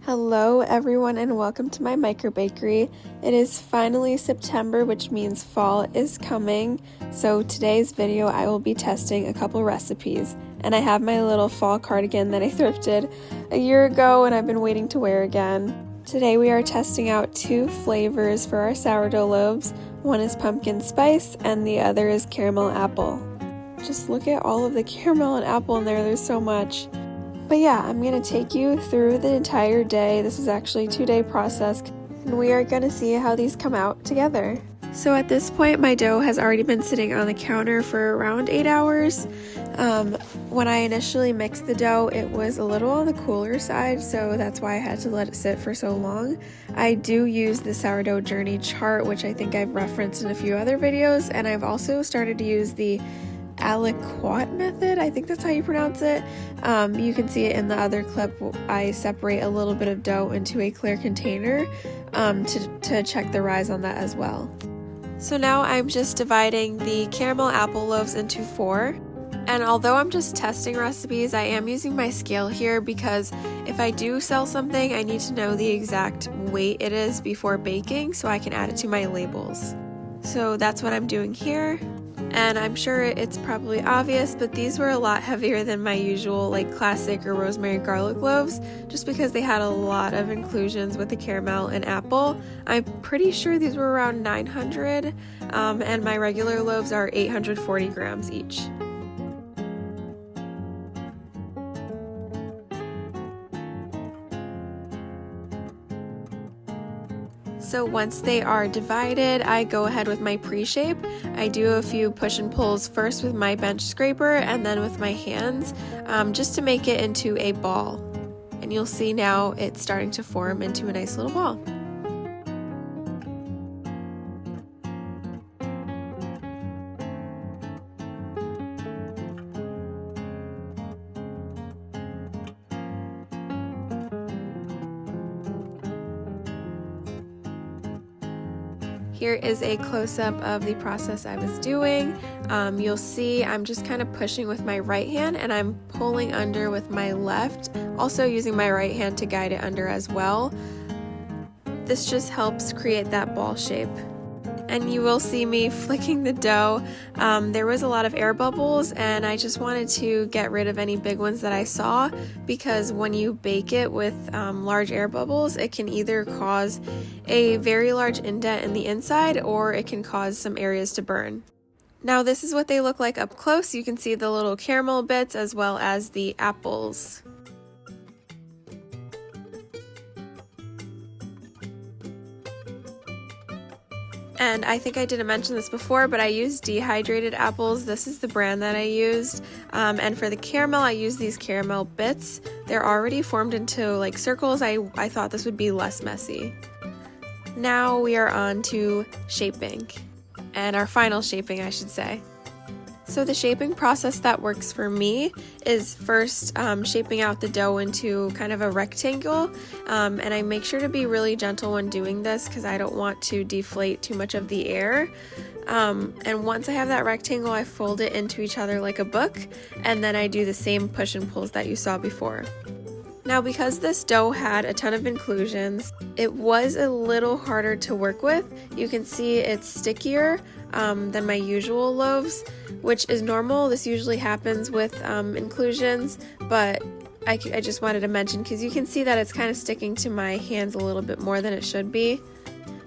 Hello everyone and welcome to my micro bakery. It is finally September, which means fall is coming. So today's video I will be testing a couple recipes, and I have my little fall cardigan that I thrifted a year ago and I've been waiting to wear again. Today we are testing out two flavors for our sourdough loaves. One is pumpkin spice and the other is caramel apple. Just look at all of the caramel and apple in there, there's so much. But yeah, I'm going to take you through the entire day. This is actually a 2-day process, and we are going to see how these come out together. So at this point, my dough has already been sitting on the counter for around 8 hours. When I initially mixed the dough, it was a little on the cooler side, so that's why I had to let it sit for so long. I do use the sourdough journey chart, which I think I've referenced in a few other videos, and I've also started to use the aliquot method, I think that's how you pronounce it. You can see it in the other clip. I separate a little bit of dough into a clear container to check the rise on that as well. So now I'm just dividing the caramel apple loaves into 4. And although I'm just testing recipes, I am using my scale here because if I do sell something, I need to know the exact weight it is before baking so I can add it to my labels. So that's what I'm doing here. And I'm sure it's probably obvious, but these were a lot heavier than my usual classic or rosemary garlic loaves, just because they had a lot of inclusions with the caramel and apple. I'm pretty sure these were around 900, and my regular loaves are 840 grams each. So once they are divided, I go ahead with my pre-shape. I do a few push and pulls first with my bench scraper and then with my hands, just to make it into a ball. And you'll see now it's starting to form into a nice little ball. Here is a close-up of the process I was doing. You'll see I'm just kind of pushing with my right hand and I'm pulling under with my left, also using my right hand to guide it under as well. This just helps create that ball shape. And you will see me flicking the dough. There was a lot of air bubbles and I just wanted to get rid of any big ones that I saw, because when you bake it with large air bubbles, it can either cause a very large indent in the inside or it can cause some areas to burn. Now this is what they look like up close. You can see the little caramel bits as well as the apples. And I think I didn't mention this before, but I used dehydrated apples. This is the brand that I used. And for the caramel, I used these caramel bits. They're already formed into circles. I thought this would be less messy. Now we are on to shaping, and our final shaping, I should say. So the shaping process that works for me is first shaping out the dough into kind of a rectangle, and I make sure to be really gentle when doing this because I don't want to deflate too much of the air. And once I have that rectangle, I fold it into each other like a book, and then I do the same push and pulls that you saw before. Now because this dough had a ton of inclusions, it was a little harder to work with. You can see it's stickier than my usual loaves, which is normal. This usually happens with inclusions, but I just wanted to mention because you can see that it's kind of sticking to my hands a little bit more than it should be.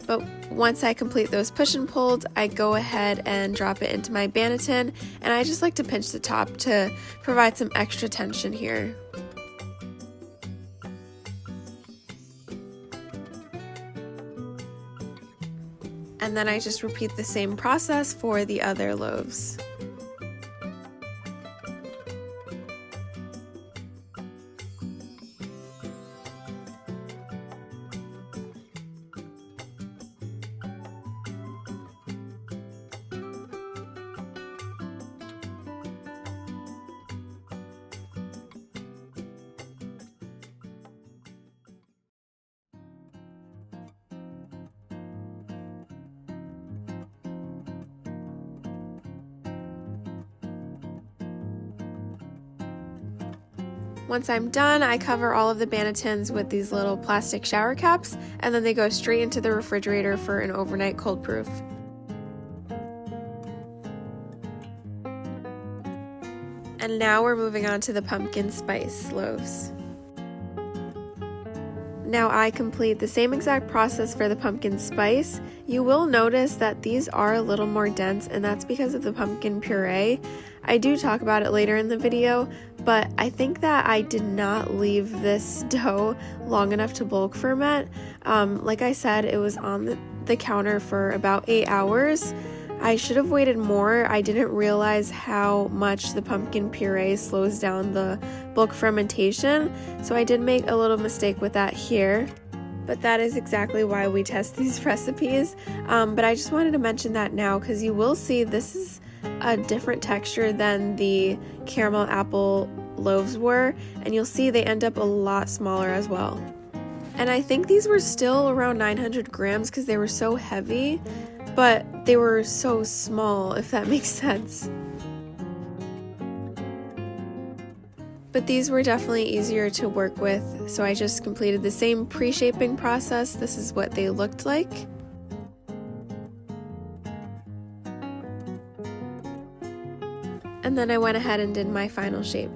But once I complete those push and pulls, I go ahead and drop it into my banneton, and I just like to pinch the top to provide some extra tension here. And then I just repeat the same process for the other loaves. Once I'm done, I cover all of the bannetons with these little plastic shower caps, and then they go straight into the refrigerator for an overnight cold proof. And now we're moving on to the pumpkin spice loaves. Now I complete the same exact process for the pumpkin spice. You will notice that these are a little more dense, and that's because of the pumpkin puree. I do talk about it later in the video, but I think that I did not leave this dough long enough to bulk ferment. Like I said, it was on the counter for about 8 hours. I should have waited more. I didn't realize how much the pumpkin puree slows down the bulk fermentation, so I did make a little mistake with that here. But that is exactly why we test these recipes. But I just wanted to mention that now because you will see this is a different texture than the caramel apple loaves were, and you'll see they end up a lot smaller as well. And I think these were still around 900 grams because they were so heavy, but they were so small, if that makes sense. But these were definitely easier to work with, so I just completed the same pre-shaping process. This is what they looked like. And then I went ahead and did my final shape.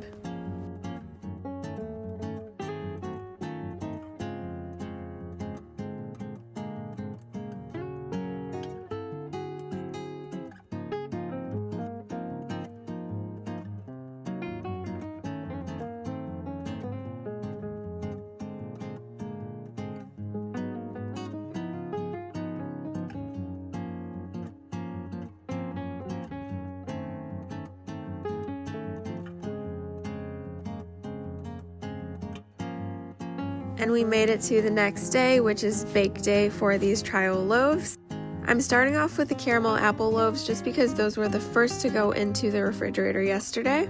And we made it to the next day, which is bake day for these trial loaves. I'm starting off with the caramel apple loaves just because those were the first to go into the refrigerator yesterday.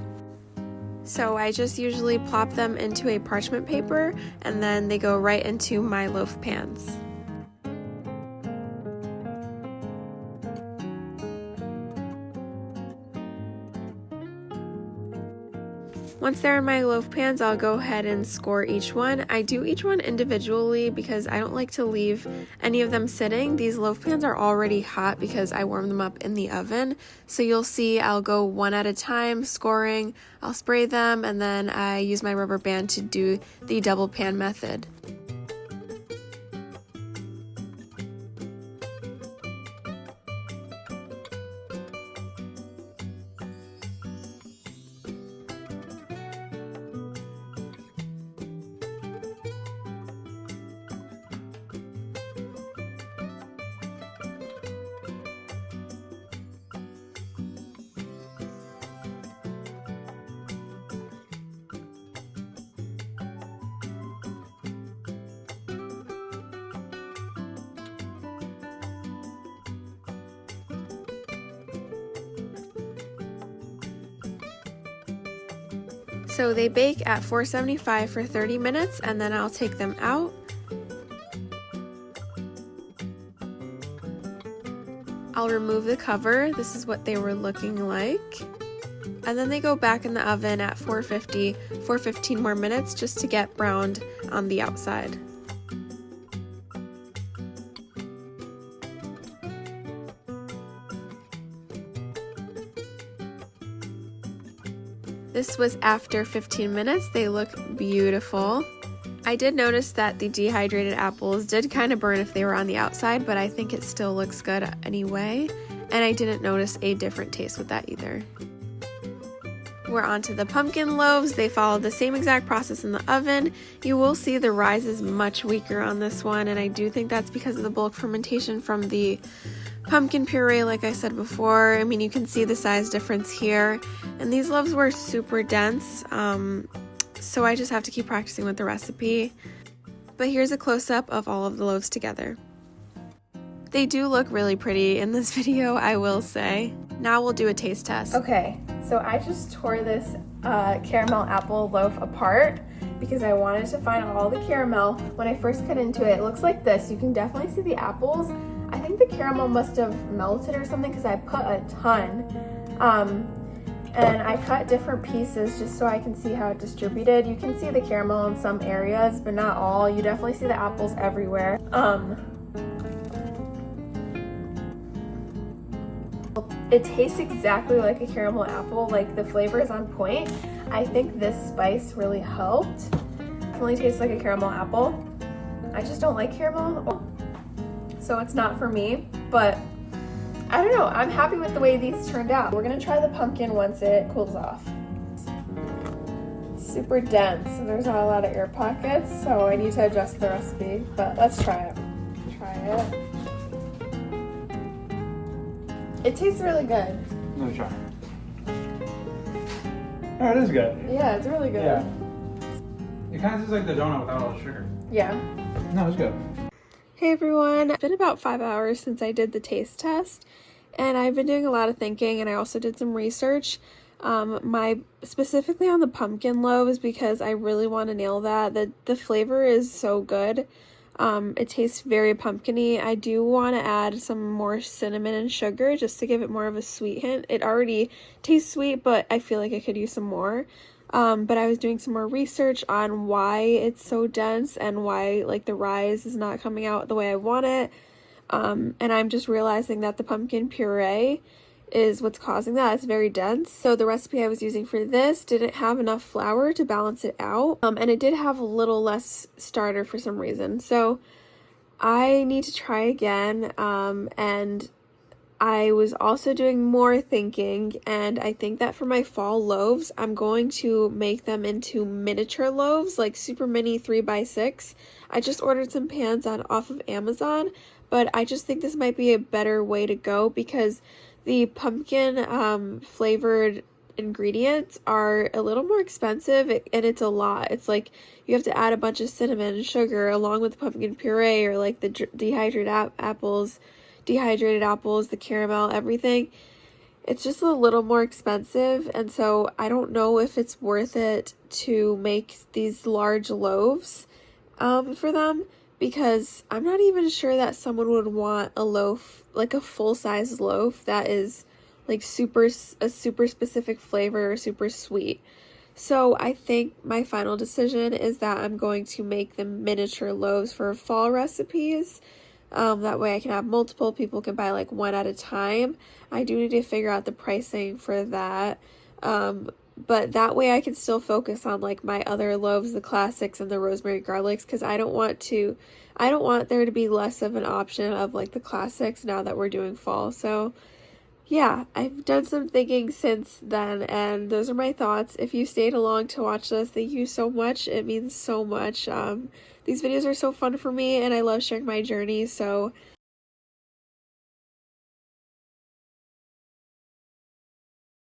So I just usually plop them into a parchment paper and then they go right into my loaf pans. Once they're in my loaf pans, I'll go ahead and score each one. I do each one individually because I don't like to leave any of them sitting. These loaf pans are already hot because I warm them up in the oven. So you'll see I'll go one at a time scoring, I'll spray them, and then I use my rubber band to do the double pan method. So they bake at 475 for 30 minutes and then I'll take them out. I'll remove the cover. This is what they were looking like. And then they go back in the oven at 450 for 15 more minutes just to get browned on the outside. This was after 15 minutes. They look beautiful. I did notice that the dehydrated apples did kind of burn if they were on the outside, but I think it still looks good anyway. And I didn't notice a different taste with that either. We're on to the pumpkin loaves. They follow the same exact process in the oven. You will see the rise is much weaker on this one, and I do think that's because of the bulk fermentation from the pumpkin puree, like I said before. I mean, you can see the size difference here. And these loaves were super dense, so I just have to keep practicing with the recipe. But here's a close-up of all of the loaves together. They do look really pretty in this video, I will say. Now we'll do a taste test. Okay, so I just tore this caramel apple loaf apart because I wanted to find all the caramel. When I first cut into it, it looks like this. You can definitely see the apples. I think the caramel must have melted or something because I put a ton. And I cut different pieces just so I can see how it distributed. You can see the caramel in some areas, but not all. You definitely see the apples everywhere. It tastes exactly like a caramel apple, like the flavor is on point. I think this spice really helped. Definitely tastes like a caramel apple. I just don't like caramel, so it's not for me, but I don't know, I'm happy with the way these turned out. We're gonna try the pumpkin once it cools off. Super dense, and there's not a lot of air pockets, so I need to adjust the recipe, but let's try it. It tastes really good. Let me try. Oh, it is good. Yeah, it's really good. Yeah. It kind of tastes like the donut without all the sugar. Yeah. No, it's good. Hey everyone, it's been about 5 hours since I did the taste test, and I've been doing a lot of thinking, and I also did some research. Specifically on the pumpkin loaves, because I really want to nail that. The flavor is so good. It tastes very pumpkin-y. I do want to add some more cinnamon and sugar just to give it more of a sweet hint. It already tastes sweet, but I feel like I could use some more. But I was doing some more research on why it's so dense and why like the rise is not coming out the way I want it. And I'm just realizing that the pumpkin puree is what's causing that. It's very dense. So the recipe I was using for this didn't have enough flour to balance it out. And it did have a little less starter for some reason. So I need to try again. And I was also doing more thinking, and I think that for my fall loaves, I'm going to make them into miniature loaves, like super mini 3x6. I just ordered some pans off of Amazon, but I just think this might be a better way to go because the pumpkin flavored ingredients are a little more expensive, and it's a lot. It's like you have to add a bunch of cinnamon and sugar along with the pumpkin puree or like the dehydrated apples, the caramel, everything. It's just a little more expensive, and so I don't know if it's worth it to make these large loaves for them, because I'm not even sure that someone would want a loaf, like a full-size loaf that is like a super specific flavor or super sweet. So I think my final decision is that I'm going to make the miniature loaves for fall recipes. That way I can have multiple people can buy like one at a time. I do need to figure out the pricing for that. But that way I can still focus on like my other loaves, the classics and the rosemary garlics, because I don't want there to be less of an option of like the classics now that we're doing fall. So yeah, I've done some thinking since then, and those are my thoughts. If you stayed along to watch this, thank you so much. It means so much. These videos are so fun for me, and I love sharing my journey, so